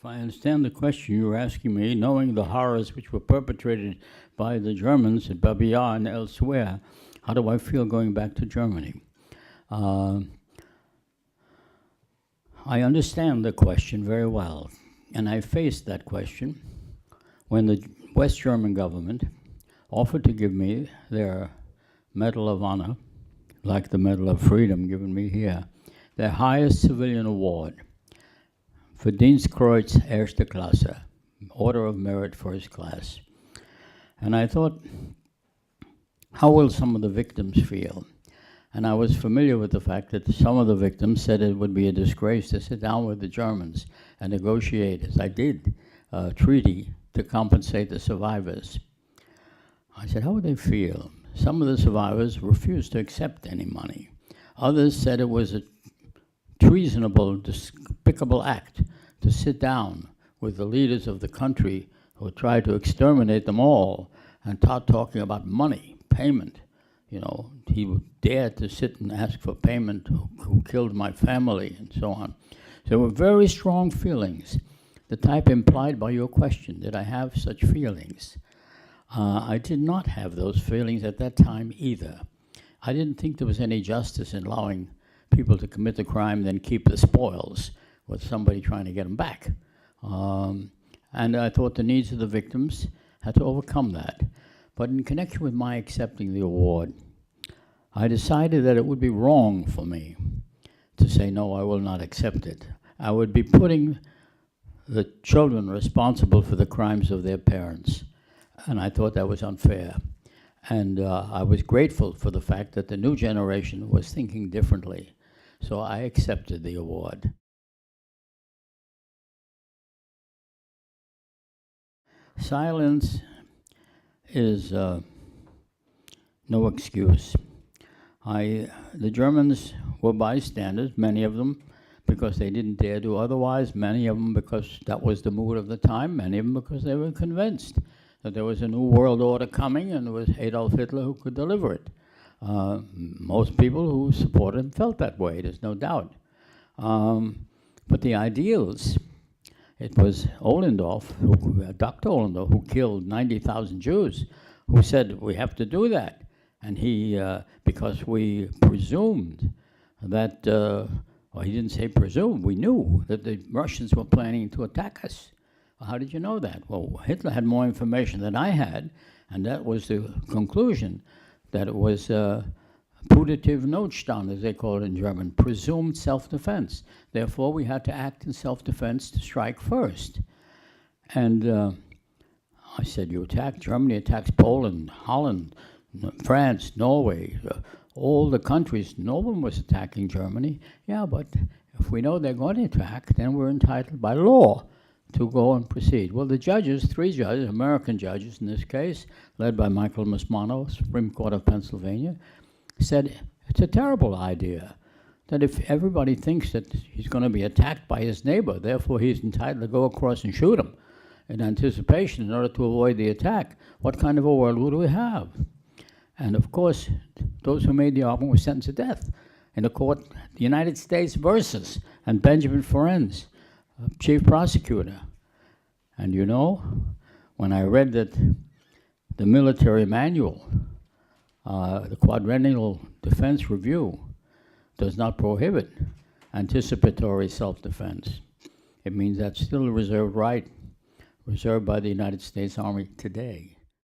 If I understand the question you're asking me, knowing the horrors which were perpetrated by the Germans at Babi Yar and elsewhere, how do I feel going back to Germany? I understand the question very well, and I faced that question when the West German government offered to give me their Medal of Honor, like the Medal of Freedom given me here, their highest civilian award, Verdienstkreuz Erste Klasse, Order of Merit First Class. And I thought, how will some of the victims feel? And I was familiar with the fact that some of the victims said it would be a disgrace to sit down with the Germans and negotiate, as I did, a treaty to compensate the survivors. I said, how would they feel? Some of the survivors refused to accept any money. Others said it was a treasonable, despicable act to sit down with the leaders of the country who tried to exterminate them all and start talking about money, payment. You know, he would dare to sit and ask for payment, who killed my family, and so on. So there were very strong feelings, the type implied by your question. Did I have such feelings? I did not have those feelings at that time either. I didn't think there was any justice in allowing people to commit the crime, then keep the spoils with somebody trying to get them back. And I thought the needs of the victims had to overcome that. But in connection with my accepting the award, I decided that it would be wrong for me to say, no, I will not accept it. I would be putting the children responsible for the crimes of their parents. And I thought that was unfair. And I was grateful for the fact that the new generation was thinking differently. So I accepted the award. Silence is no excuse. The Germans were bystanders, many of them, because they didn't dare do otherwise, many of them because that was the mood of the time, many of them because they were convinced that there was a new world order coming and it was Adolf Hitler who could deliver it. Most people who supported him felt that way, there's no doubt. But the ideals, it was Ohlendorf, Dr. Ohlendorf, who killed 90,000 Jews, who said, we have to do that. And he, because we presumed that, well, he didn't say presumed, we knew that the Russians were planning to attack us. Well, how did you know that? Well, Hitler had more information than I had, and that was the conclusion, that it was putative Notstand, as they call it in German, presumed self-defense. Therefore, we had to act in self-defense to strike first. And I said, you attack, Germany attacks Poland, Holland, France, Norway, all the countries. No one was attacking Germany. Yeah, but if we know they're going to attack, then we're entitled by law to go and proceed. Well, the judges, 3 judges, American judges in this case, led by Michael Minow, Supreme Court of Pennsylvania, said it's a terrible idea that if everybody thinks that he's going to be attacked by his neighbor, therefore he's entitled to go across and shoot him in anticipation in order to avoid the attack, what kind of a world would we have? And of course, those who made the argument were sentenced to death in the court, the United States versus, and Benjamin Ferencz, chief prosecutor. And you know, when I read that the military manual, the Quadrennial Defense Review, does not prohibit anticipatory self-defense, it means that's still a reserved right, reserved by the United States Army today.